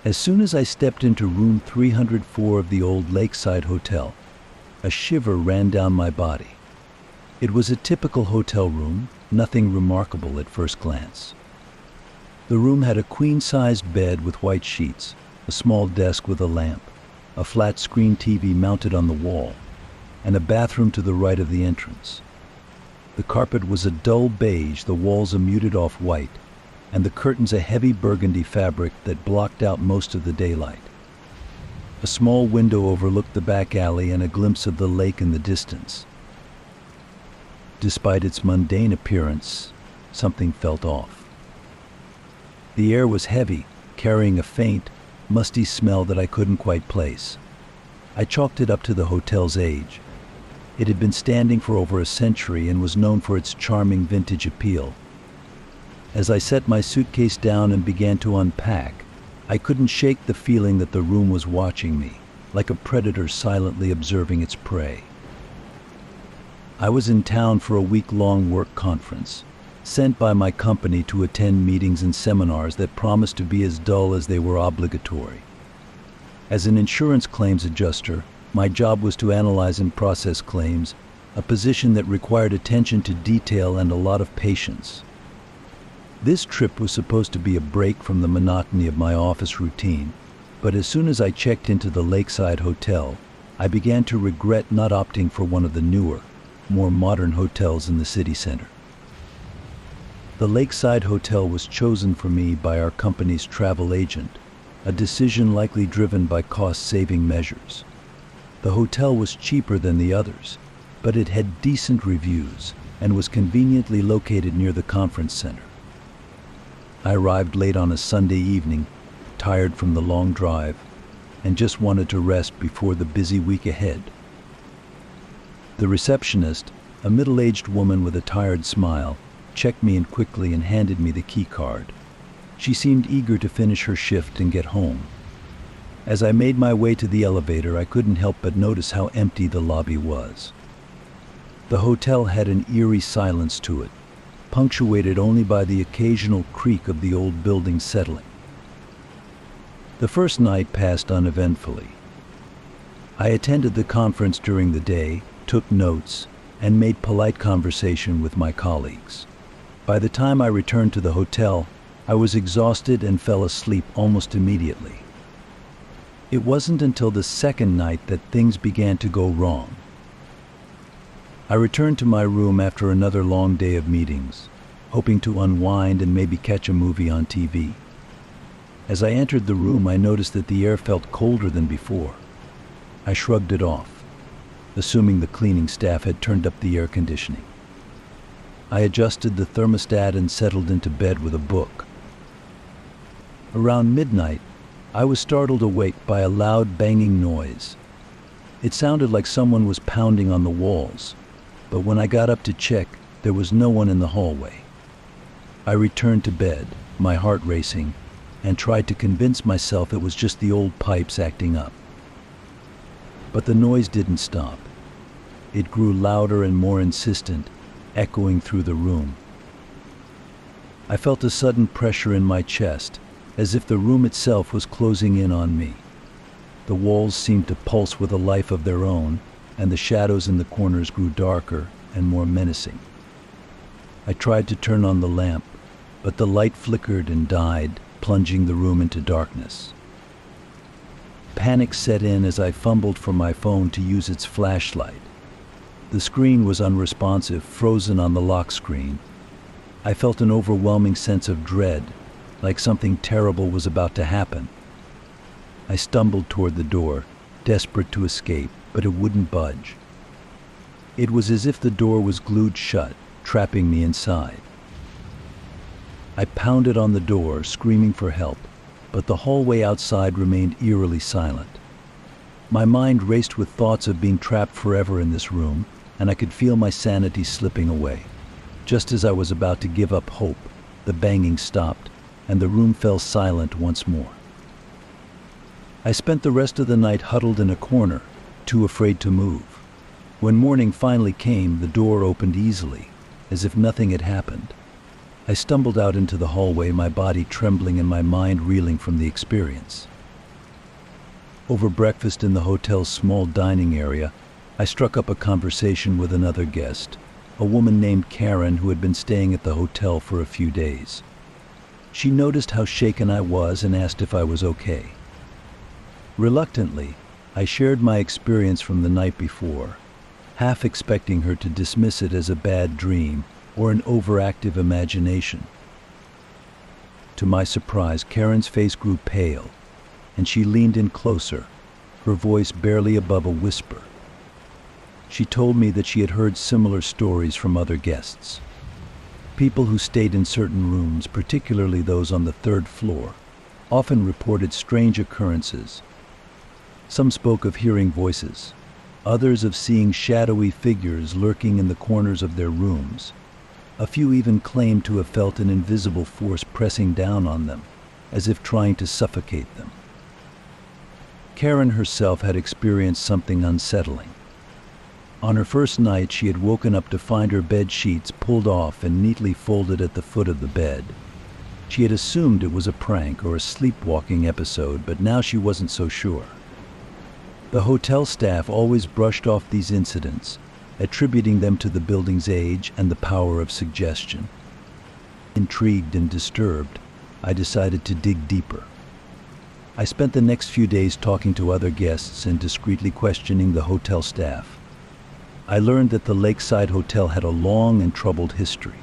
As soon as I stepped into room 304 of the old Lakeside Hotel, a shiver ran down my body. It was a typical hotel room, nothing remarkable at first glance. The room had a queen-sized bed with white sheets, a small desk with a lamp, a flat-screen TV mounted on the wall, and a bathroom to the right of the entrance. The carpet was a dull beige, the walls a muted off-white, and the curtains a heavy burgundy fabric that blocked out most of the daylight. A small window overlooked the back alley and a glimpse of the lake in the distance. Despite its mundane appearance, something felt off. The air was heavy, carrying a faint, musty smell that I couldn't quite place. I chalked it up to the hotel's age. It had been standing for over a century and was known for its charming vintage appeal. As I set my suitcase down and began to unpack, I couldn't shake the feeling that the room was watching me, like a predator silently observing its prey. I was in town for a week-long work conference, sent by my company to attend meetings and seminars that promised to be as dull as they were obligatory. As an insurance claims adjuster, my job was to analyze and process claims, a position that required attention to detail and a lot of patience. This trip was supposed to be a break from the monotony of my office routine, but as soon as I checked into the Lakeside Hotel, I began to regret not opting for one of the newer, more modern hotels in the city center. The Lakeside Hotel was chosen for me by our company's travel agent, a decision likely driven by cost-saving measures. The hotel was cheaper than the others, but it had decent reviews and was conveniently located near the conference center. I arrived late on a Sunday evening, tired from the long drive, and just wanted to rest before the busy week ahead. The receptionist, a middle-aged woman with a tired smile, checked me in quickly and handed me the key card. She seemed eager to finish her shift and get home. As I made my way to the elevator, I couldn't help but notice how empty the lobby was. The hotel had an eerie silence to it, punctuated only by the occasional creak of the old building settling. The first night passed uneventfully. I attended the conference during the day, took notes, and made polite conversation with my colleagues. By the time I returned to the hotel, I was exhausted and fell asleep almost immediately. It wasn't until the second night that things began to go wrong. I returned to my room after another long day of meetings, hoping to unwind and maybe catch a movie on TV. As I entered the room, I noticed that the air felt colder than before. I shrugged it off, assuming the cleaning staff had turned up the air conditioning. I adjusted the thermostat and settled into bed with a book. Around midnight, I was startled awake by a loud banging noise. It sounded like someone was pounding on the walls, but when I got up to check, there was no one in the hallway. I returned to bed, my heart racing, and tried to convince myself it was just the old pipes acting up. But the noise didn't stop. It grew louder and more insistent, echoing through the room. I felt a sudden pressure in my chest, as if the room itself was closing in on me. The walls seemed to pulse with a life of their own, and the shadows in the corners grew darker and more menacing. I tried to turn on the lamp, but the light flickered and died, plunging the room into darkness. Panic set in as I fumbled for my phone to use its flashlight. The screen was unresponsive, frozen on the lock screen. I felt an overwhelming sense of dread, like something terrible was about to happen. I stumbled toward the door, desperate to escape, but it wouldn't budge. It was as if the door was glued shut, trapping me inside. I pounded on the door, screaming for help, but the hallway outside remained eerily silent. My mind raced with thoughts of being trapped forever in this room, and I could feel my sanity slipping away. Just as I was about to give up hope, the banging stopped, and the room fell silent once more. I spent the rest of the night huddled in a corner, too afraid to move. When morning finally came, the door opened easily, as if nothing had happened. I stumbled out into the hallway, my body trembling and my mind reeling from the experience. Over breakfast in the hotel's small dining area, I struck up a conversation with another guest, a woman named Karen who had been staying at the hotel for a few days. She noticed how shaken I was and asked if I was okay. Reluctantly, I shared my experience from the night before, half expecting her to dismiss it as a bad dream or an overactive imagination. To my surprise, Karen's face grew pale, and she leaned in closer, her voice barely above a whisper. She told me that she had heard similar stories from other guests. People who stayed in certain rooms, particularly those on the third floor, often reported strange occurrences. Some spoke of hearing voices, others of seeing shadowy figures lurking in the corners of their rooms. A few even claimed to have felt an invisible force pressing down on them, as if trying to suffocate them. Karen herself had experienced something unsettling. On her first night, she had woken up to find her bed sheets pulled off and neatly folded at the foot of the bed. She had assumed it was a prank or a sleepwalking episode, but now she wasn't so sure. The hotel staff always brushed off these incidents, attributing them to the building's age and the power of suggestion. Intrigued and disturbed, I decided to dig deeper. I spent the next few days talking to other guests and discreetly questioning the hotel staff. I learned that the Lakeside Hotel had a long and troubled history.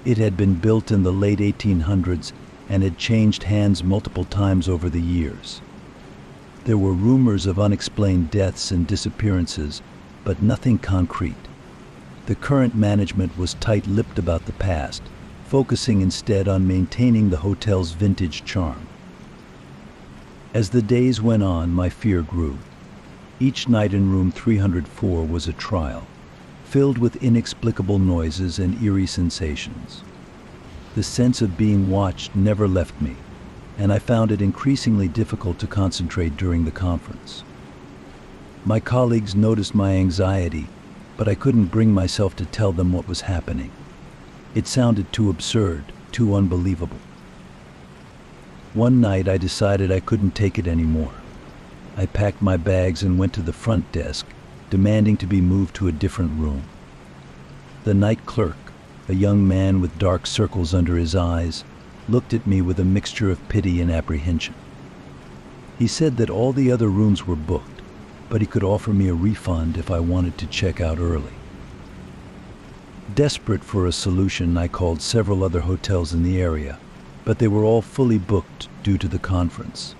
It had been built in the late 1800s and had changed hands multiple times over the years. There were rumors of unexplained deaths and disappearances, but nothing concrete. The current management was tight-lipped about the past, focusing instead on maintaining the hotel's vintage charm. As the days went on, my fear grew. Each night in room 304 was a trial, filled with inexplicable noises and eerie sensations. The sense of being watched never left me, and I found it increasingly difficult to concentrate during the conference. My colleagues noticed my anxiety, but I couldn't bring myself to tell them what was happening. It sounded too absurd, too unbelievable. One night I decided I couldn't take it anymore. I packed my bags and went to the front desk, demanding to be moved to a different room. The night clerk, a young man with dark circles under his eyes, looked at me with a mixture of pity and apprehension. He said that all the other rooms were booked, but he could offer me a refund if I wanted to check out early. Desperate for a solution, I called several other hotels in the area, but they were all fully booked due to the conference.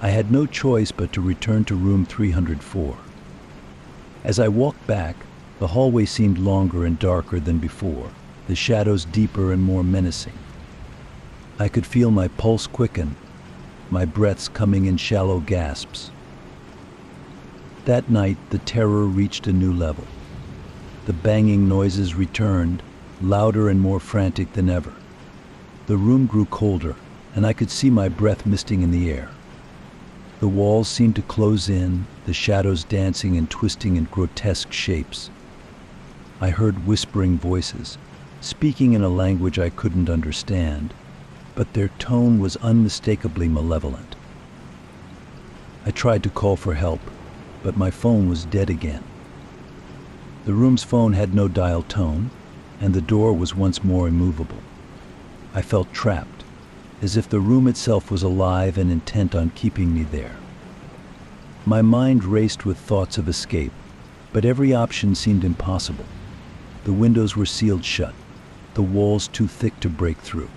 I had no choice but to return to room 304. As I walked back, the hallway seemed longer and darker than before, the shadows deeper and more menacing. I could feel my pulse quicken, my breaths coming in shallow gasps. That night, the terror reached a new level. The banging noises returned, louder and more frantic than ever. The room grew colder, and I could see my breath misting in the air. The walls seemed to close in, the shadows dancing and twisting in grotesque shapes. I heard whispering voices, speaking in a language I couldn't understand, but their tone was unmistakably malevolent. I tried to call for help, but my phone was dead again. The room's phone had no dial tone, and the door was once more immovable. I felt trapped, as if the room itself was alive and intent on keeping me there. My mind raced with thoughts of escape, but every option seemed impossible. The windows were sealed shut, the walls too thick to break through.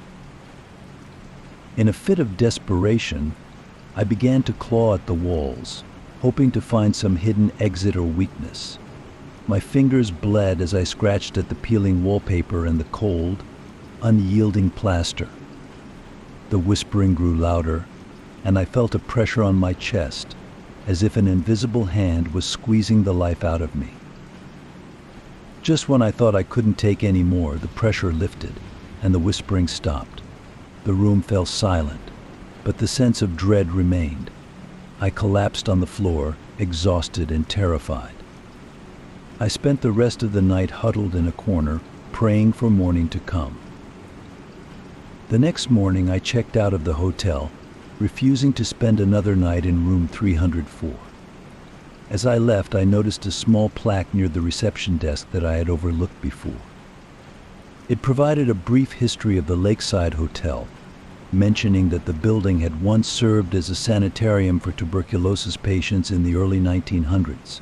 In a fit of desperation, I began to claw at the walls, hoping to find some hidden exit or weakness. My fingers bled as I scratched at the peeling wallpaper and the cold, unyielding plaster. The whispering grew louder, and I felt a pressure on my chest, as if an invisible hand was squeezing the life out of me. Just when I thought I couldn't take any more, the pressure lifted, and the whispering stopped. The room fell silent, but the sense of dread remained. I collapsed on the floor, exhausted and terrified. I spent the rest of the night huddled in a corner, praying for morning to come. The next morning I checked out of the hotel, refusing to spend another night in room 304. As I left, I noticed a small plaque near the reception desk that I had overlooked before. It provided a brief history of the Lakeside Hotel, mentioning that the building had once served as a sanitarium for tuberculosis patients in the early 1900s.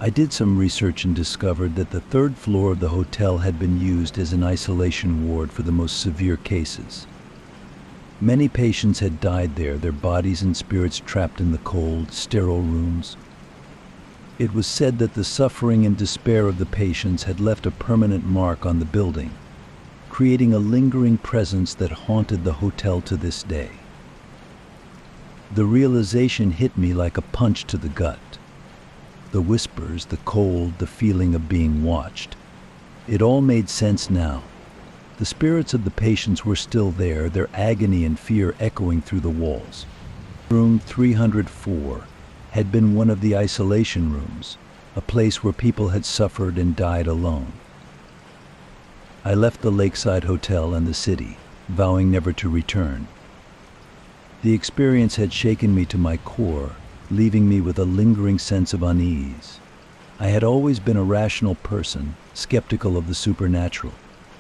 I did some research and discovered that the third floor of the hotel had been used as an isolation ward for the most severe cases. Many patients had died there, their bodies and spirits trapped in the cold, sterile rooms. It was said that the suffering and despair of the patients had left a permanent mark on the building, creating a lingering presence that haunted the hotel to this day. The realization hit me like a punch to the gut. The whispers, the cold, the feeling of being watched. It all made sense now. The spirits of the patients were still there, their agony and fear echoing through the walls. Room 304 had been one of the isolation rooms, a place where people had suffered and died alone. I left the Lakeside Hotel and the city, vowing never to return. The experience had shaken me to my core, leaving me with a lingering sense of unease. I had always been a rational person, skeptical of the supernatural,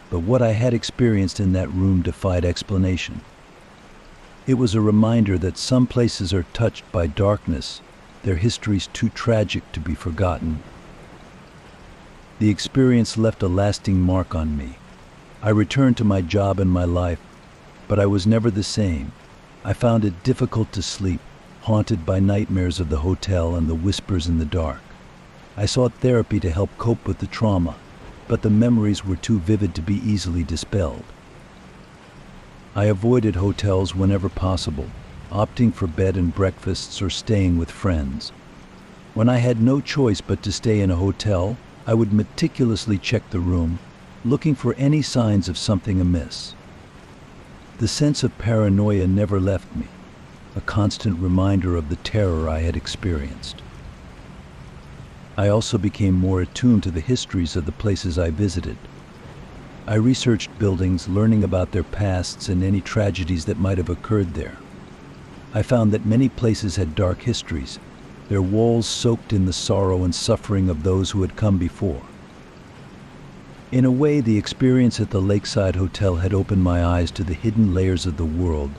but what I had experienced in that room defied explanation. It was a reminder that some places are touched by darkness, their histories too tragic to be forgotten. The experience left a lasting mark on me. I returned to my job and my life, but I was never the same. I found it difficult to sleep, haunted by nightmares of the hotel and the whispers in the dark. I sought therapy to help cope with the trauma, but the memories were too vivid to be easily dispelled. I avoided hotels whenever possible, opting for bed and breakfasts or staying with friends. When I had no choice but to stay in a hotel, I would meticulously check the room, looking for any signs of something amiss. The sense of paranoia never left me, a constant reminder of the terror I had experienced. I also became more attuned to the histories of the places I visited. I researched buildings, learning about their pasts and any tragedies that might have occurred there. I found that many places had dark histories, their walls soaked in the sorrow and suffering of those who had come before. In a way, the experience at the Lakeside Hotel had opened my eyes to the hidden layers of the world,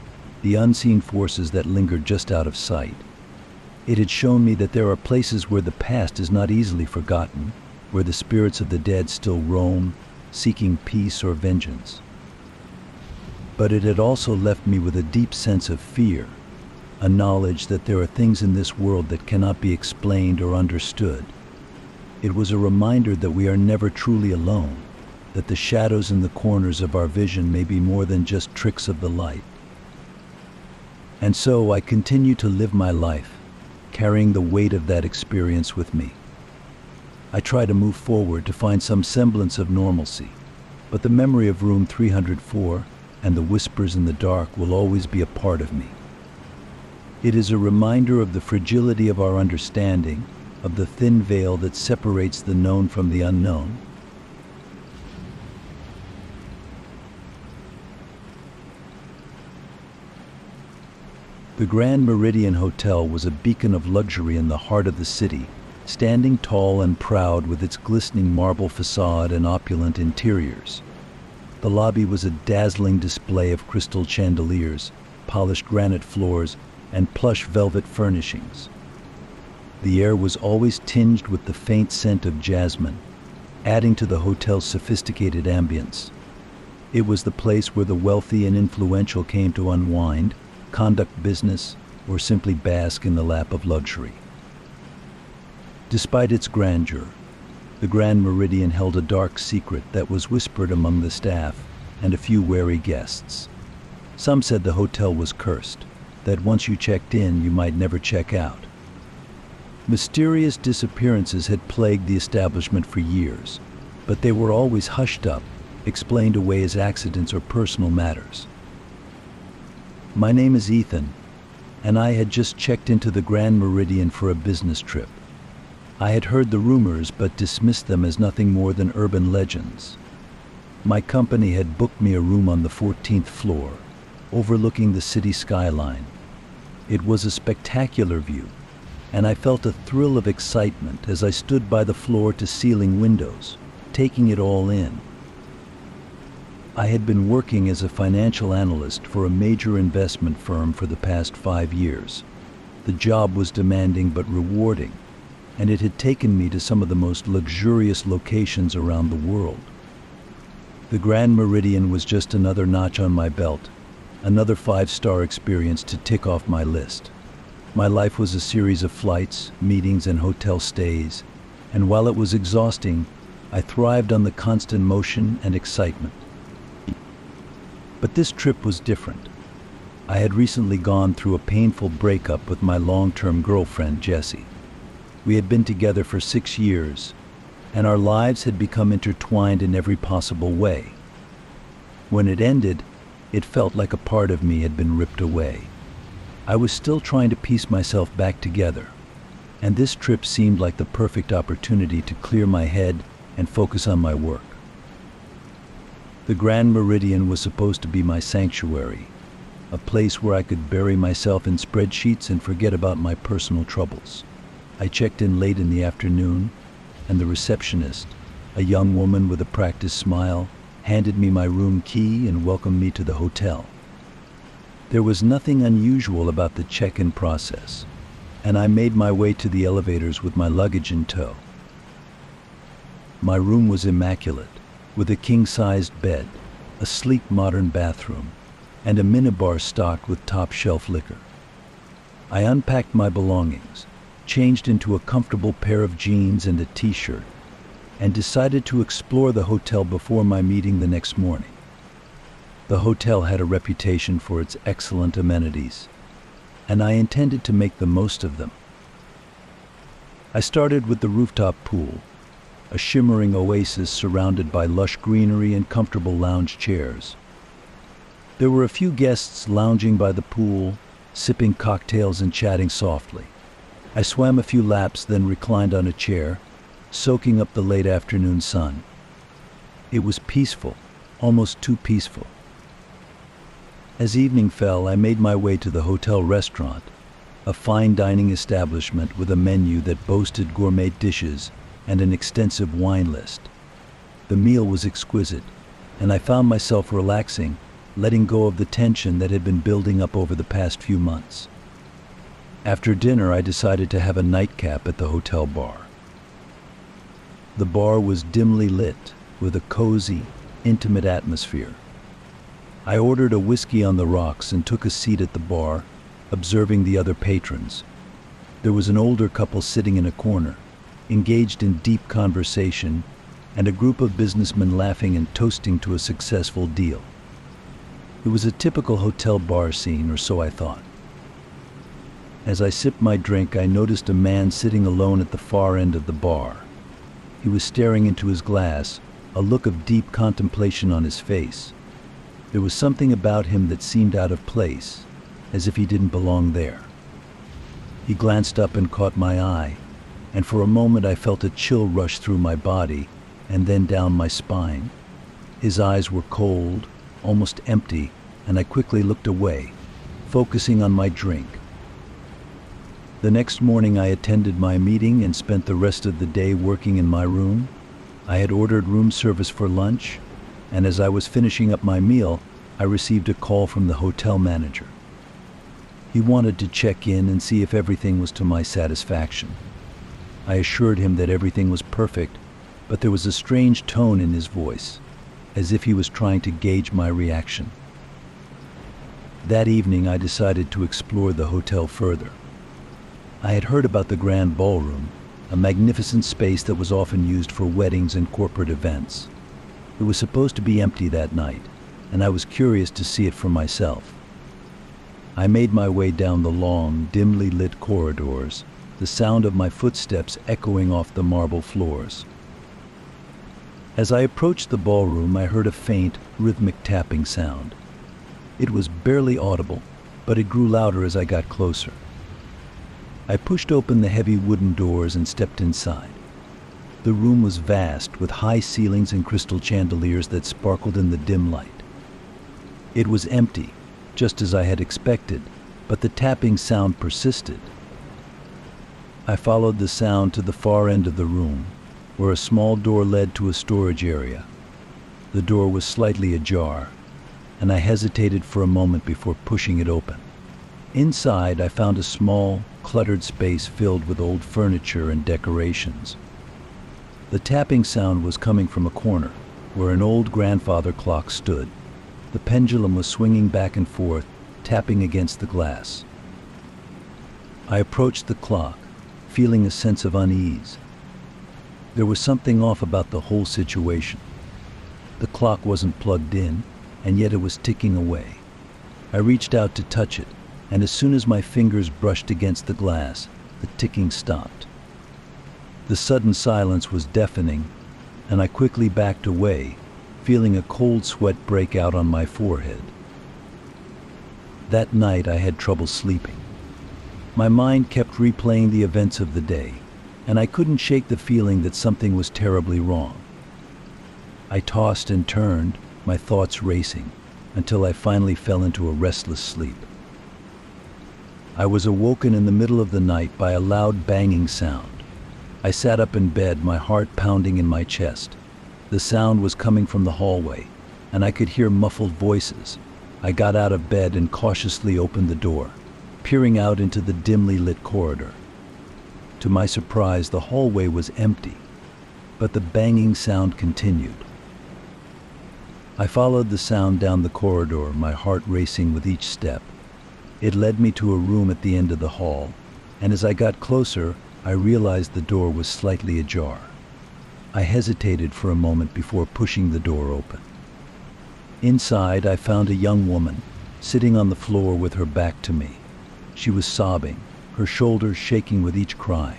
the unseen forces that lingered just out of sight. It had shown me that there are places where the past is not easily forgotten, where the spirits of the dead still roam, seeking peace or vengeance. But it had also left me with a deep sense of fear, a knowledge that there are things in this world that cannot be explained or understood. It was a reminder that we are never truly alone, that the shadows in the corners of our vision may be more than just tricks of the light. And so I continue to live my life, carrying the weight of that experience with me. I try to move forward to find some semblance of normalcy, but the memory of room 304 and the whispers in the dark will always be a part of me. It is a reminder of the fragility of our understanding, of the thin veil that separates the known from the unknown. The Grand Meridian Hotel was a beacon of luxury in the heart of the city, standing tall and proud with its glistening marble facade and opulent interiors. The lobby was a dazzling display of crystal chandeliers, polished granite floors, and plush velvet furnishings. The air was always tinged with the faint scent of jasmine, adding to the hotel's sophisticated ambience. It was the place where the wealthy and influential came to unwind, conduct business, or simply bask in the lap of luxury. Despite its grandeur, the Grand Meridian held a dark secret that was whispered among the staff and a few wary guests. Some said the hotel was cursed, that once you checked in, you might never check out. Mysterious disappearances had plagued the establishment for years, but they were always hushed up, explained away as accidents or personal matters. My name is Ethan, and I had just checked into the Grand Meridian for a business trip. I had heard the rumors but dismissed them as nothing more than urban legends. My company had booked me a room on the 14th floor, overlooking the city skyline. It was a spectacular view, and I felt a thrill of excitement as I stood by the floor-to-ceiling windows, taking it all in. I had been working as a financial analyst for a major investment firm for the past 5 years. The job was demanding but rewarding, and it had taken me to some of the most luxurious locations around the world. The Grand Meridian was just another notch on my belt, another 5-star experience to tick off my list. My life was a series of flights, meetings, and hotel stays, and while it was exhausting, I thrived on the constant motion and excitement. But this trip was different. I had recently gone through a painful breakup with my long-term girlfriend, Jessie. We had been together for 6 years, and our lives had become intertwined in every possible way. When it ended, it felt like a part of me had been ripped away. I was still trying to piece myself back together, and this trip seemed like the perfect opportunity to clear my head and focus on my work. The Grand Meridian was supposed to be my sanctuary, a place where I could bury myself in spreadsheets and forget about my personal troubles. I checked in late in the afternoon, and the receptionist, a young woman with a practiced smile, handed me my room key and welcomed me to the hotel. There was nothing unusual about the check-in process, and I made my way to the elevators with my luggage in tow. My room was immaculate, with a king-sized bed, a sleek modern bathroom, and a minibar stocked with top-shelf liquor. I unpacked my belongings, changed into a comfortable pair of jeans and a t-shirt, and decided to explore the hotel before my meeting the next morning. The hotel had a reputation for its excellent amenities, and I intended to make the most of them. I started with the rooftop pool, a shimmering oasis surrounded by lush greenery and comfortable lounge chairs. There were a few guests lounging by the pool, sipping cocktails and chatting softly. I swam a few laps, then reclined on a chair, soaking up the late afternoon sun. It was peaceful, almost too peaceful. As evening fell, I made my way to the hotel restaurant, a fine dining establishment with a menu that boasted gourmet dishes and an extensive wine list. The meal was exquisite, and I found myself relaxing, letting go of the tension that had been building up over the past few months. After dinner, I decided to have a nightcap at the hotel bar. The bar was dimly lit, with a cozy, intimate atmosphere. I ordered a whiskey on the rocks and took a seat at the bar, observing the other patrons. There was an older couple sitting in a corner, engaged in deep conversation, and a group of businessmen laughing and toasting to a successful deal. It was a typical hotel bar scene, or so I thought. As I sipped my drink, I noticed a man sitting alone at the far end of the bar. He was staring into his glass, a look of deep contemplation on his face. There was something about him that seemed out of place, as if he didn't belong there. He glanced up and caught my eye, and for a moment I felt a chill rush through my body and then down my spine. His eyes were cold, almost empty, and I quickly looked away, focusing on my drink. The next morning I attended my meeting and spent the rest of the day working in my room. I had ordered room service for lunch, and as I was finishing up my meal, I received a call from the hotel manager. He wanted to check in and see if everything was to my satisfaction. I assured him that everything was perfect, but there was a strange tone in his voice, as if he was trying to gauge my reaction. That evening I decided to explore the hotel further. I had heard about the Grand Ballroom, a magnificent space that was often used for weddings and corporate events. It was supposed to be empty that night, and I was curious to see it for myself. I made my way down the long, dimly lit corridors, the sound of my footsteps echoing off the marble floors. As I approached the ballroom, I heard a faint, rhythmic tapping sound. It was barely audible, but it grew louder as I got closer. I pushed open the heavy wooden doors and stepped inside. The room was vast, with high ceilings and crystal chandeliers that sparkled in the dim light. It was empty, just as I had expected, but the tapping sound persisted. I followed the sound to the far end of the room, where a small door led to a storage area. The door was slightly ajar, and I hesitated for a moment before pushing it open. Inside, I found a small, cluttered space filled with old furniture and decorations. The tapping sound was coming from a corner, where an old grandfather clock stood. The pendulum was swinging back and forth, tapping against the glass. I approached the clock, feeling a sense of unease. There was something off about the whole situation. The clock wasn't plugged in, and yet it was ticking away. I reached out to touch it, and as soon as my fingers brushed against the glass, the ticking stopped. The sudden silence was deafening, and I quickly backed away, feeling a cold sweat break out on my forehead. That night I had trouble sleeping. My mind kept replaying the events of the day, and I couldn't shake the feeling that something was terribly wrong. I tossed and turned, my thoughts racing, until I finally fell into a restless sleep. I was awoken in the middle of the night by a loud banging sound. I sat up in bed, my heart pounding in my chest. The sound was coming from the hallway, and I could hear muffled voices. I got out of bed and cautiously opened the door, peering out into the dimly lit corridor. To my surprise, the hallway was empty, but the banging sound continued. I followed the sound down the corridor, my heart racing with each step. It led me to a room at the end of the hall, and as I got closer, I realized the door was slightly ajar. I hesitated for a moment before pushing the door open. Inside, I found a young woman, sitting on the floor with her back to me. She was sobbing, her shoulders shaking with each cry.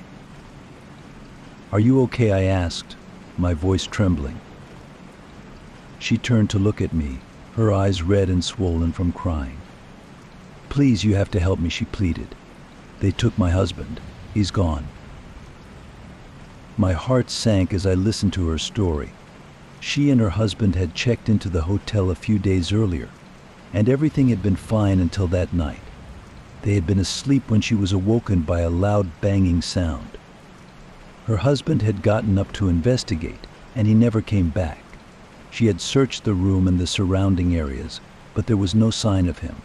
"Are you okay?" I asked, my voice trembling. She turned to look at me, her eyes red and swollen from crying. "Please, you have to help me," she pleaded. "They took my husband. He's gone." My heart sank as I listened to her story. She and her husband had checked into the hotel a few days earlier, and everything had been fine until that night. They had been asleep when she was awoken by a loud banging sound. Her husband had gotten up to investigate, and he never came back. She had searched the room and the surrounding areas, but there was no sign of him.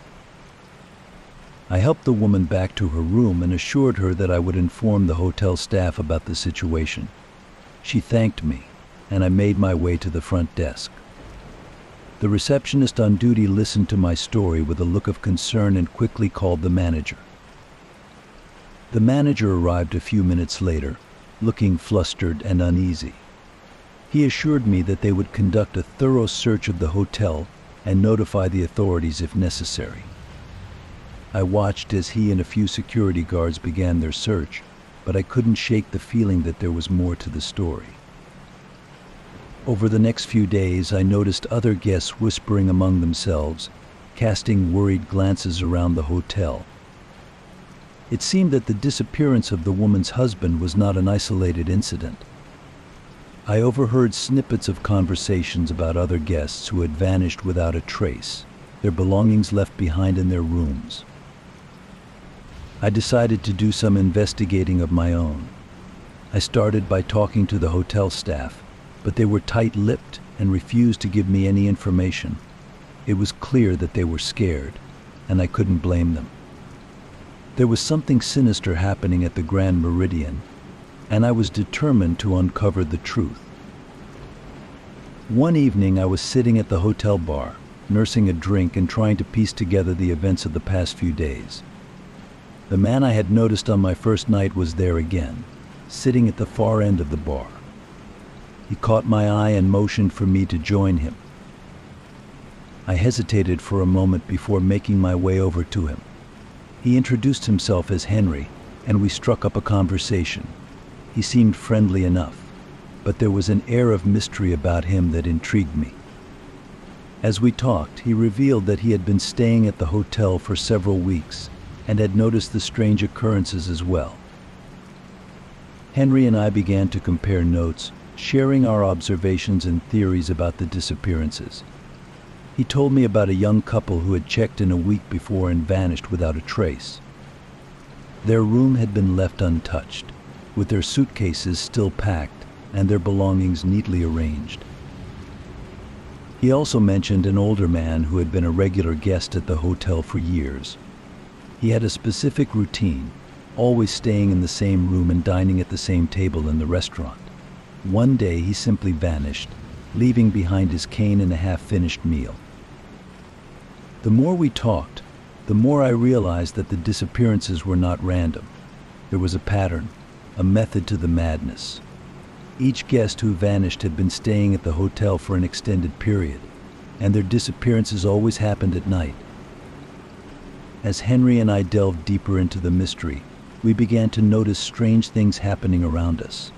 I helped the woman back to her room and assured her that I would inform the hotel staff about the situation. She thanked me, and I made my way to the front desk. The receptionist on duty listened to my story with a look of concern and quickly called the manager. The manager arrived a few minutes later, looking flustered and uneasy. He assured me that they would conduct a thorough search of the hotel and notify the authorities if necessary. I watched as he and a few security guards began their search, but I couldn't shake the feeling that there was more to the story. Over the next few days, I noticed other guests whispering among themselves, casting worried glances around the hotel. It seemed that the disappearance of the woman's husband was not an isolated incident. I overheard snippets of conversations about other guests who had vanished without a trace, their belongings left behind in their rooms. I decided to do some investigating of my own. I started by talking to the hotel staff, but they were tight-lipped and refused to give me any information. It was clear that they were scared, and I couldn't blame them. There was something sinister happening at the Grand Meridian, and I was determined to uncover the truth. One evening, I was sitting at the hotel bar, nursing a drink and trying to piece together the events of the past few days. The man I had noticed on my first night was there again, sitting at the far end of the bar. He caught my eye and motioned for me to join him. I hesitated for a moment before making my way over to him. He introduced himself as Henry, and we struck up a conversation. He seemed friendly enough, but there was an air of mystery about him that intrigued me. As we talked, he revealed that he had been staying at the hotel for several weeks and had noticed the strange occurrences as well. Henry and I began to compare notes, sharing our observations and theories about the disappearances. He told me about a young couple who had checked in a week before and vanished without a trace. Their room had been left untouched, with their suitcases still packed and their belongings neatly arranged. He also mentioned an older man who had been a regular guest at the hotel for years. He had a specific routine, always staying in the same room and dining at the same table in the restaurant. One day he simply vanished, leaving behind his cane and a half-finished meal. The more we talked, the more I realized that the disappearances were not random. There was a pattern, a method to the madness. Each guest who vanished had been staying at the hotel for an extended period, and their disappearances always happened at night. As Henry and I delved deeper into the mystery, we began to notice strange things happening around us.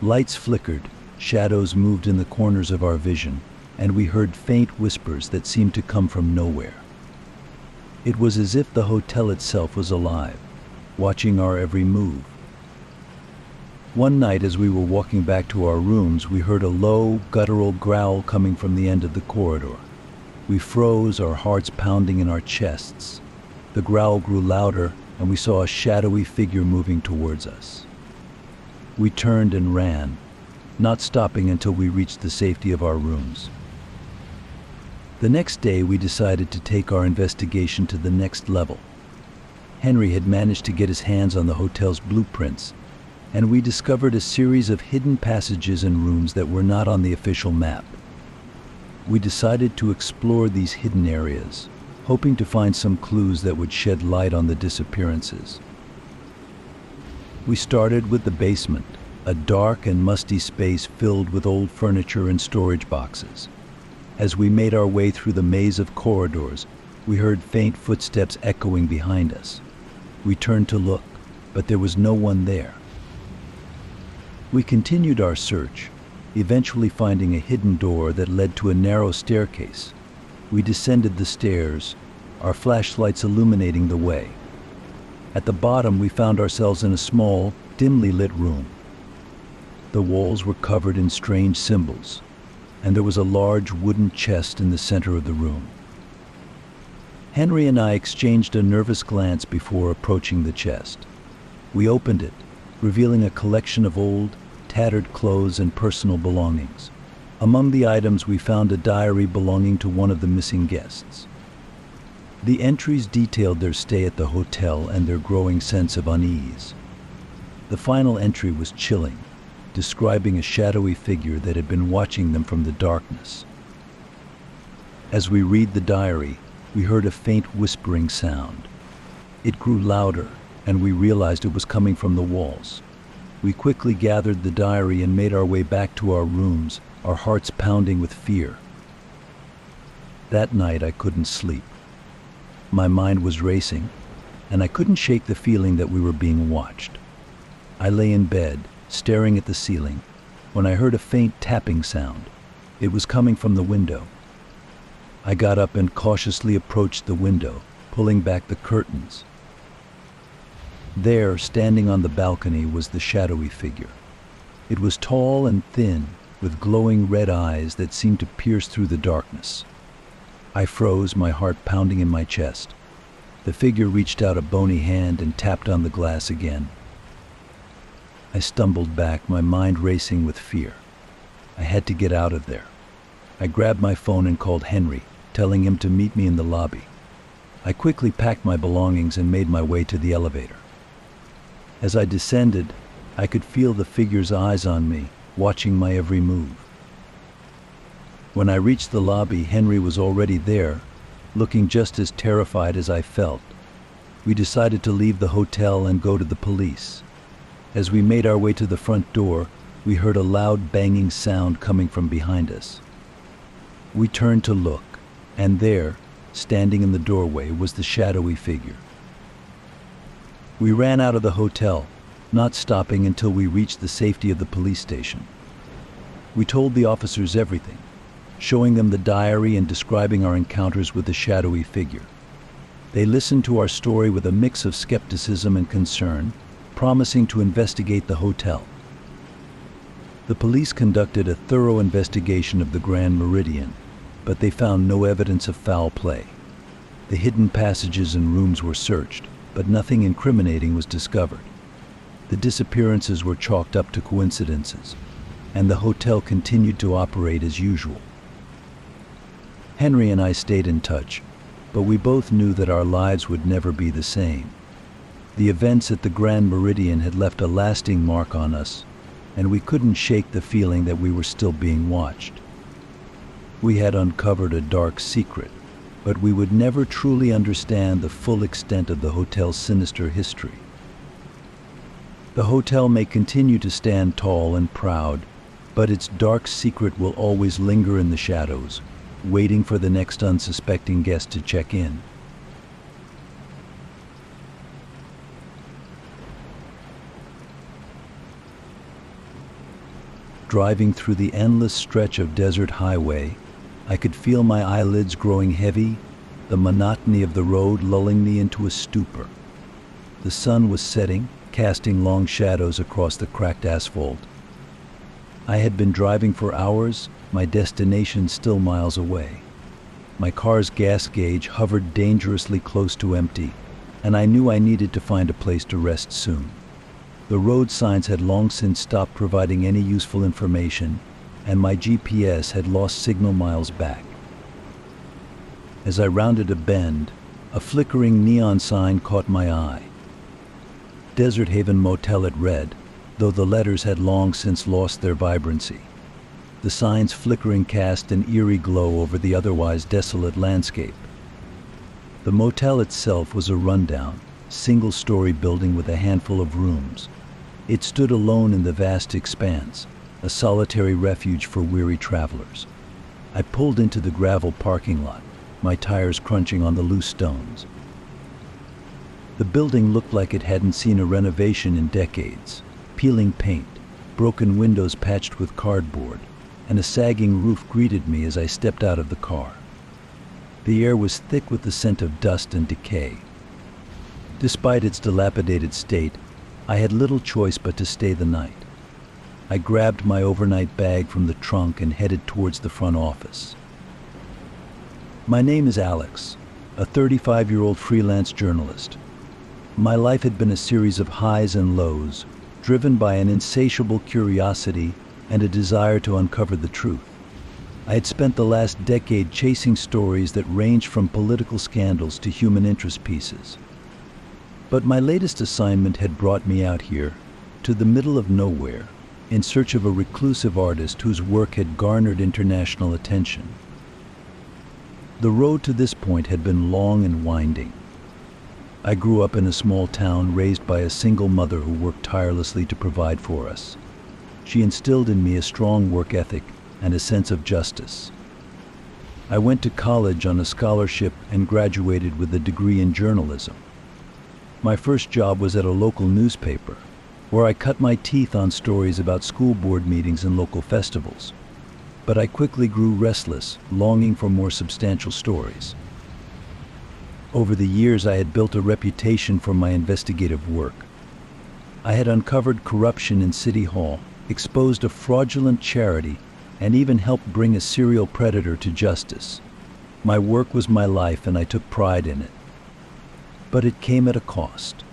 Lights flickered, shadows moved in the corners of our vision, and we heard faint whispers that seemed to come from nowhere. It was as if the hotel itself was alive, watching our every move. One night as we were walking back to our rooms, we heard a low, guttural growl coming from the end of the corridor. We froze, our hearts pounding in our chests. The growl grew louder, and we saw a shadowy figure moving towards us. We turned and ran, not stopping until we reached the safety of our rooms. The next day, we decided to take our investigation to the next level. Henry had managed to get his hands on the hotel's blueprints, and we discovered a series of hidden passages and rooms that were not on the official map. We decided to explore these hidden areas, hoping to find some clues that would shed light on the disappearances. We started with the basement, a dark and musty space filled with old furniture and storage boxes. As we made our way through the maze of corridors, we heard faint footsteps echoing behind us. We turned to look, but there was no one there. We continued our search, eventually finding a hidden door that led to a narrow staircase. We descended the stairs, our flashlights illuminating the way. At the bottom, we found ourselves in a small, dimly lit room. The walls were covered in strange symbols, and there was a large wooden chest in the center of the room. Henry and I exchanged a nervous glance before approaching the chest. We opened it, revealing a collection of old, tattered clothes and personal belongings. Among the items, we found a diary belonging to one of the missing guests. The entries detailed their stay at the hotel and their growing sense of unease. The final entry was chilling, describing a shadowy figure that had been watching them from the darkness. As we read the diary, we heard a faint whispering sound. It grew louder, and we realized it was coming from the walls. We quickly gathered the diary and made our way back to our rooms, our hearts pounding with fear. That night I couldn't sleep. My mind was racing, and I couldn't shake the feeling that we were being watched. I lay in bed, staring at the ceiling, when I heard a faint tapping sound. It was coming from the window. I got up and cautiously approached the window, pulling back the curtains. There, standing on the balcony, was the shadowy figure. It was tall and thin, with glowing red eyes that seemed to pierce through the darkness. I froze, my heart pounding in my chest. The figure reached out a bony hand and tapped on the glass again. I stumbled back, my mind racing with fear. I had to get out of there. I grabbed my phone and called Henry, telling him to meet me in the lobby. I quickly packed my belongings and made my way to the elevator. As I descended, I could feel the figure's eyes on me, watching my every move. When I reached the lobby, Henry was already there, looking just as terrified as I felt. We decided to leave the hotel and go to the police. As we made our way to the front door, we heard a loud banging sound coming from behind us. We turned to look, and there, standing in the doorway, was the shadowy figure. We ran out of the hotel, not stopping until we reached the safety of the police station. We told the officers everything, showing them the diary and describing our encounters with the shadowy figure. They listened to our story with a mix of skepticism and concern, promising to investigate the hotel. The police conducted a thorough investigation of the Grand Meridian, but they found no evidence of foul play. The hidden passages and rooms were searched, but nothing incriminating was discovered. The disappearances were chalked up to coincidences, and the hotel continued to operate as usual. Henry and I stayed in touch, but we both knew that our lives would never be the same. The events at the Grand Meridian had left a lasting mark on us, and we couldn't shake the feeling that we were still being watched. We had uncovered a dark secret, but we would never truly understand the full extent of the hotel's sinister history. The hotel may continue to stand tall and proud, but its dark secret will always linger in the shadows, waiting for the next unsuspecting guest to check in. Driving through the endless stretch of desert highway, I could feel my eyelids growing heavy, the monotony of the road lulling me into a stupor. The sun was setting, casting long shadows across the cracked asphalt. I had been driving for hours, my destination still miles away. My car's gas gauge hovered dangerously close to empty, and I knew I needed to find a place to rest soon. The road signs had long since stopped providing any useful information, and my GPS had lost signal miles back. As I rounded a bend, a flickering neon sign caught my eye. Desert Haven Motel it read, though the letters had long since lost their vibrancy. The sign's flickering cast an eerie glow over the otherwise desolate landscape. The motel itself was a rundown, single-story building with a handful of rooms. It stood alone in the vast expanse, a solitary refuge for weary travelers. I pulled into the gravel parking lot, my tires crunching on the loose stones. The building looked like it hadn't seen a renovation in decades. Peeling paint, broken windows patched with cardboard, and a sagging roof greeted me as I stepped out of the car. The air was thick with the scent of dust and decay. Despite its dilapidated state, I had little choice but to stay the night. I grabbed my overnight bag from the trunk and headed towards the front office. My name is Alex, a 35-year-old freelance journalist. My life had been a series of highs and lows, driven by an insatiable curiosity and a desire to uncover the truth. I had spent the last decade chasing stories that ranged from political scandals to human interest pieces. But my latest assignment had brought me out here, to the middle of nowhere, in search of a reclusive artist whose work had garnered international attention. The road to this point had been long and winding. I grew up in a small town raised by a single mother who worked tirelessly to provide for us. She instilled in me a strong work ethic and a sense of justice. I went to college on a scholarship and graduated with a degree in journalism. My first job was at a local newspaper, where I cut my teeth on stories about school board meetings and local festivals. But I quickly grew restless, longing for more substantial stories. Over the years, I had built a reputation for my investigative work. I had uncovered corruption in City Hall, exposed a fraudulent charity, and even helped bring a serial predator to justice. My work was my life, and I took pride in it. But it came at a cost.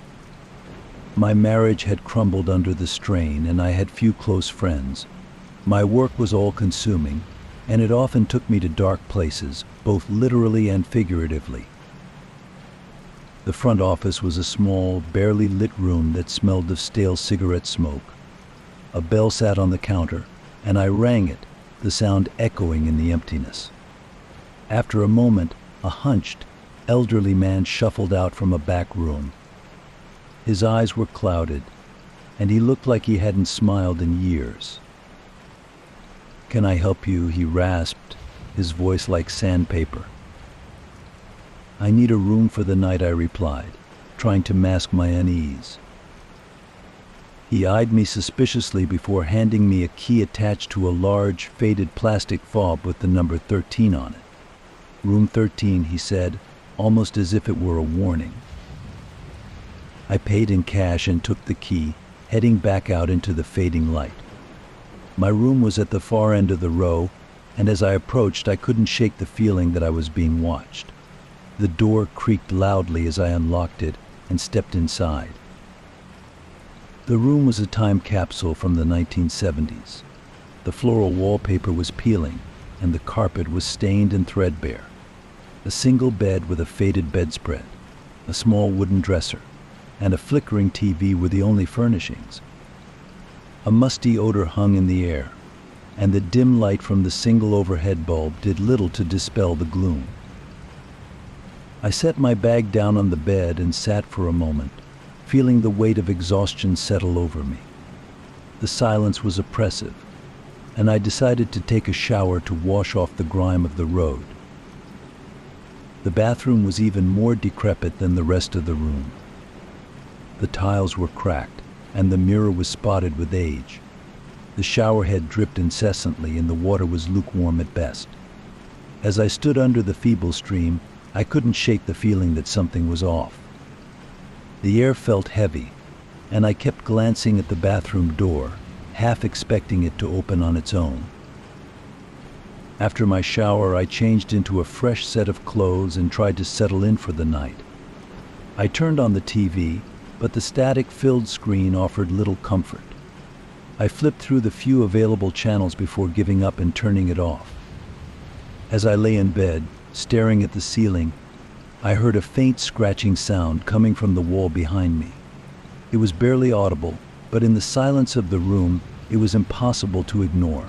My marriage had crumbled under the strain, and I had few close friends. My work was all-consuming, and it often took me to dark places, both literally and figuratively. The front office was a small, barely lit room that smelled of stale cigarette smoke. A bell sat on the counter, and I rang it, the sound echoing in the emptiness. After a moment, a hunched, elderly man shuffled out from a back room. His eyes were clouded, and he looked like he hadn't smiled in years. "Can I help you?" he rasped, his voice like sandpaper. "I need a room for the night," I replied, trying to mask my unease. He eyed me suspiciously before handing me a key attached to a large, faded plastic fob with the number 13 on it. "Room 13, he said, almost as if it were a warning. I paid in cash and took the key, heading back out into the fading light. My room was at the far end of the row, and as I approached, I couldn't shake the feeling that I was being watched. The door creaked loudly as I unlocked it and stepped inside. The room was a time capsule from the 1970s. The floral wallpaper was peeling, and the carpet was stained and threadbare. A single bed with a faded bedspread, a small wooden dresser, and a flickering TV were the only furnishings. A musty odor hung in the air, and the dim light from the single overhead bulb did little to dispel the gloom. I set my bag down on the bed and sat for a moment, feeling the weight of exhaustion settle over me. The silence was oppressive, and I decided to take a shower to wash off the grime of the road. The bathroom was even more decrepit than the rest of the room. The tiles were cracked, and the mirror was spotted with age. The shower head dripped incessantly, and the water was lukewarm at best. As I stood under the feeble stream, I couldn't shake the feeling that something was off. The air felt heavy, and I kept glancing at the bathroom door, half expecting it to open on its own. After my shower, I changed into a fresh set of clothes and tried to settle in for the night. I turned on the TV, but the static-filled screen offered little comfort. I flipped through the few available channels before giving up and turning it off. As I lay in bed, staring at the ceiling, I heard a faint scratching sound coming from the wall behind me. It was barely audible, but in the silence of the room, it was impossible to ignore.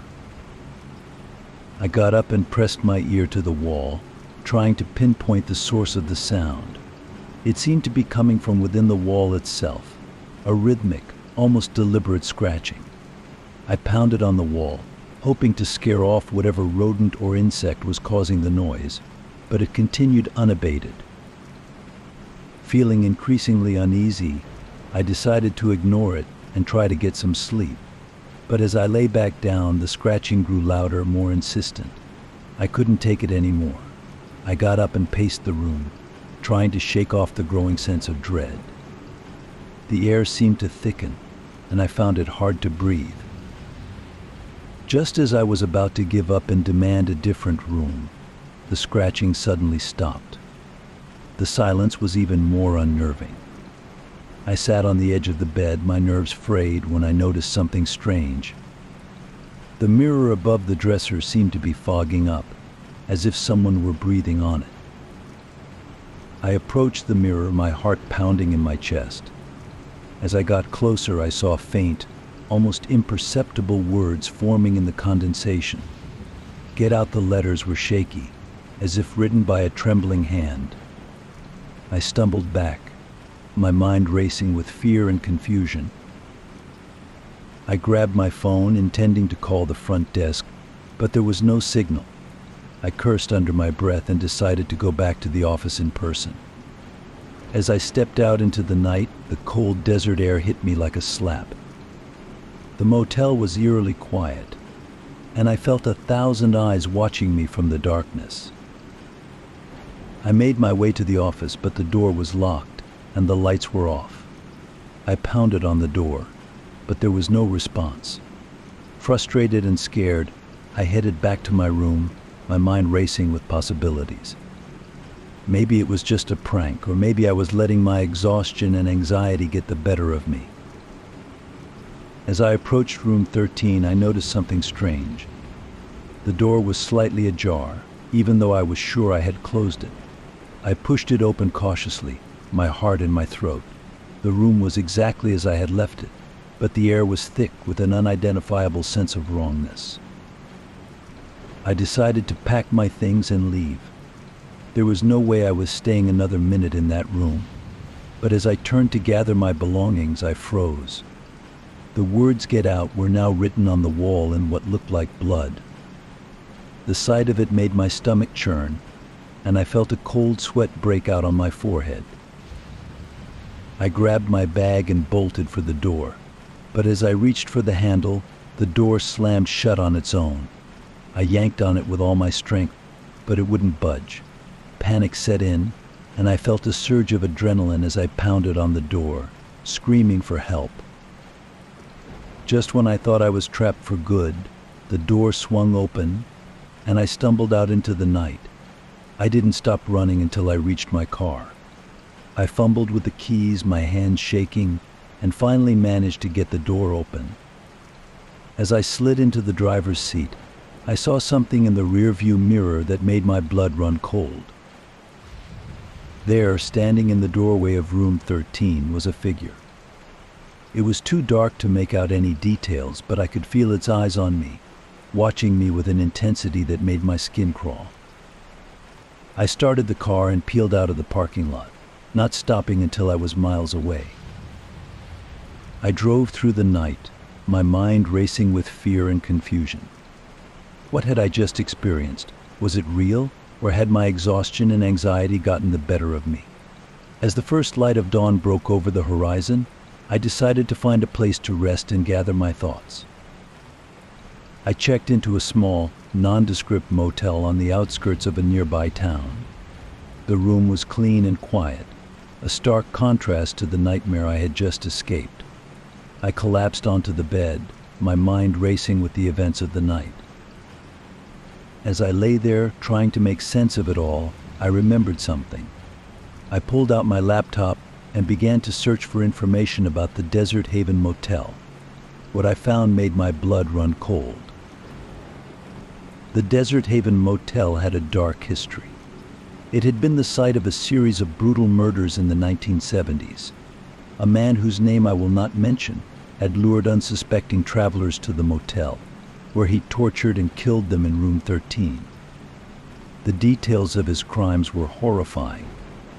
I got up and pressed my ear to the wall, trying to pinpoint the source of the sound. It seemed to be coming from within the wall itself, a rhythmic, almost deliberate scratching. I pounded on the wall, hoping to scare off whatever rodent or insect was causing the noise, but it continued unabated. Feeling increasingly uneasy, I decided to ignore it and try to get some sleep. But as I lay back down, the scratching grew louder, more insistent. I couldn't take it anymore. I got up and paced the room, trying to shake off the growing sense of dread. The air seemed to thicken, and I found it hard to breathe. Just as I was about to give up and demand a different room, the scratching suddenly stopped. The silence was even more unnerving. I sat on the edge of the bed, my nerves frayed, when I noticed something strange. The mirror above the dresser seemed to be fogging up, as if someone were breathing on it. I approached the mirror, my heart pounding in my chest. As I got closer, I saw faint, almost imperceptible words forming in the condensation. Get out the letters were shaky, as if written by a trembling hand. I stumbled back, my mind racing with fear and confusion. I grabbed my phone, intending to call the front desk, but there was no signal. I cursed under my breath and decided to go back to the office in person. As I stepped out into the night, the cold desert air hit me like a slap. The motel was eerily quiet, and I felt 1,000 eyes watching me from the darkness. I made my way to the office, but the door was locked and the lights were off. I pounded on the door, but there was no response. Frustrated and scared, I headed back to my room, my mind racing with possibilities. Maybe it was just a prank, or maybe I was letting my exhaustion and anxiety get the better of me. As I approached room 13, I noticed something strange. The door was slightly ajar, even though I was sure I had closed it. I pushed it open cautiously, my heart in my throat. The room was exactly as I had left it, but the air was thick with an unidentifiable sense of wrongness. I decided to pack my things and leave. There was no way I was staying another minute in that room, but as I turned to gather my belongings, I froze. The words "get out" were now written on the wall in what looked like blood. The sight of it made my stomach churn, and I felt a cold sweat break out on my forehead. I grabbed my bag and bolted for the door, but as I reached for the handle, the door slammed shut on its own. I yanked on it with all my strength, but it wouldn't budge. Panic set in, and I felt a surge of adrenaline as I pounded on the door, screaming for help. Just when I thought I was trapped for good, the door swung open, and I stumbled out into the night. I didn't stop running until I reached my car. I fumbled with the keys, my hands shaking, and finally managed to get the door open. As I slid into the driver's seat, I saw something in the rearview mirror that made my blood run cold. There, standing in the doorway of room 13, was a figure. It was too dark to make out any details, but I could feel its eyes on me, watching me with an intensity that made my skin crawl. I started the car and peeled out of the parking lot, not stopping until I was miles away. I drove through the night, my mind racing with fear and confusion. What had I just experienced? Was it real, or had my exhaustion and anxiety gotten the better of me? As the first light of dawn broke over the horizon, I decided to find a place to rest and gather my thoughts. I checked into a small, nondescript motel on the outskirts of a nearby town. The room was clean and quiet, a stark contrast to the nightmare I had just escaped. I collapsed onto the bed, my mind racing with the events of the night. As I lay there, trying to make sense of it all, I remembered something. I pulled out my laptop and began to search for information about the Desert Haven Motel. What I found made my blood run cold. The Desert Haven Motel had a dark history. It had been the site of a series of brutal murders in the 1970s. A man whose name I will not mention had lured unsuspecting travelers to the motel, where he tortured and killed them in room 13. The details of his crimes were horrifying,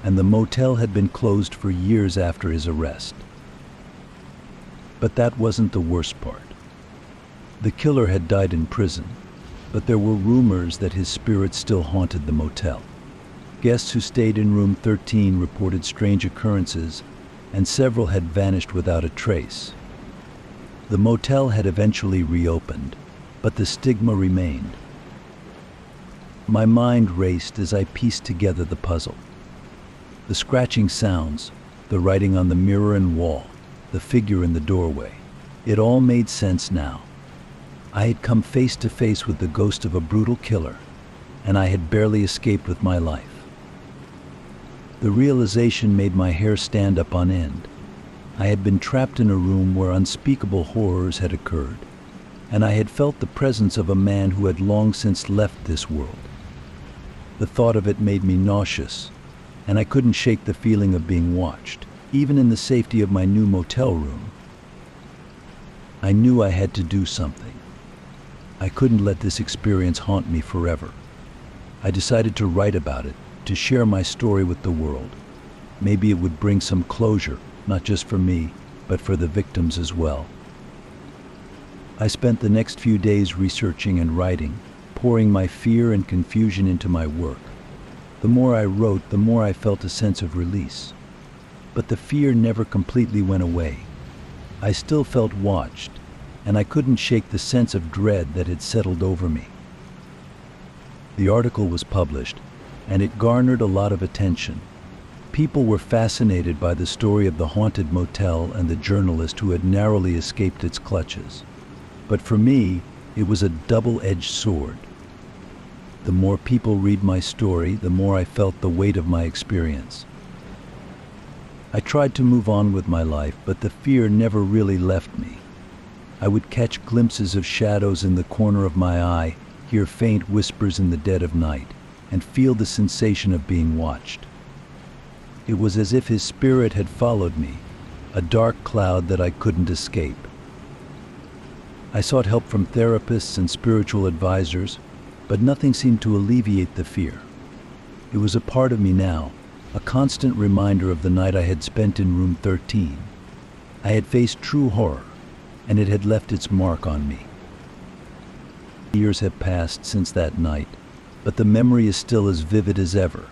and the motel had been closed for years after his arrest. But that wasn't the worst part. The killer had died in prison, but there were rumors that his spirit still haunted the motel. Guests who stayed in room 13 reported strange occurrences, and several had vanished without a trace. The motel had eventually reopened, but the stigma remained. My mind raced as I pieced together the puzzle. The scratching sounds, the writing on the mirror and wall, the figure in the doorway. It all made sense now. I had come face to face with the ghost of a brutal killer, and I had barely escaped with my life. The realization made my hair stand up on end. I had been trapped in a room where unspeakable horrors had occurred, and I had felt the presence of a man who had long since left this world. The thought of it made me nauseous, and I couldn't shake the feeling of being watched, even in the safety of my new motel room. I knew I had to do something. I couldn't let this experience haunt me forever. I decided to write about it, to share my story with the world. Maybe it would bring some closure, not just for me, but for the victims as well. I spent the next few days researching and writing, pouring my fear and confusion into my work. The more I wrote, the more I felt a sense of release. But the fear never completely went away. I still felt watched, and I couldn't shake the sense of dread that had settled over me. The article was published, and it garnered a lot of attention. People were fascinated by the story of the haunted motel and the journalist who had narrowly escaped its clutches. But for me, it was a double-edged sword. The more people read my story, the more I felt the weight of my experience. I tried to move on with my life, but the fear never really left me. I would catch glimpses of shadows in the corner of my eye, hear faint whispers in the dead of night, and feel the sensation of being watched. It was as if his spirit had followed me, a dark cloud that I couldn't escape. I sought help from therapists and spiritual advisors, but nothing seemed to alleviate the fear. It was a part of me now, a constant reminder of the night I had spent in room 13. I had faced true horror, and it had left its mark on me. Years have passed since that night, but the memory is still as vivid as ever.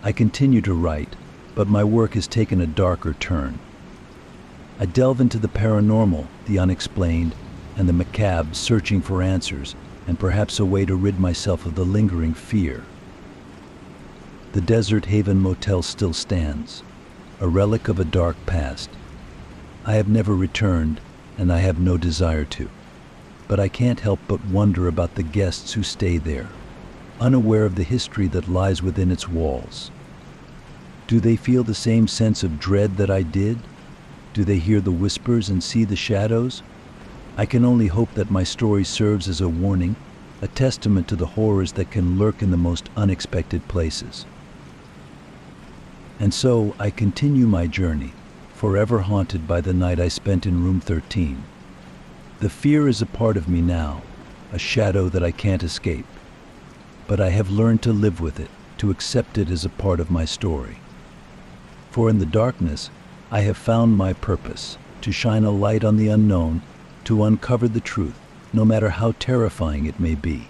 I continue to write, but my work has taken a darker turn. I delve into the paranormal, the unexplained, and the macabre, searching for answers, and perhaps a way to rid myself of the lingering fear. The Desert Haven Motel still stands, a relic of a dark past. I have never returned, and I have no desire to. but I can't help but wonder about the guests who stay there, unaware of the history that lies within its walls. Do they feel the same sense of dread that I did? Do they hear the whispers and see the shadows? I can only hope that my story serves as a warning, a testament to the horrors that can lurk in the most unexpected places. And so I continue my journey, forever haunted by the night I spent in room 13. The fear is a part of me now, a shadow that I can't escape. But I have learned to live with it, to accept it as a part of my story. For in the darkness, I have found my purpose, to shine a light on the unknown, to uncover the truth, no matter how terrifying it may be.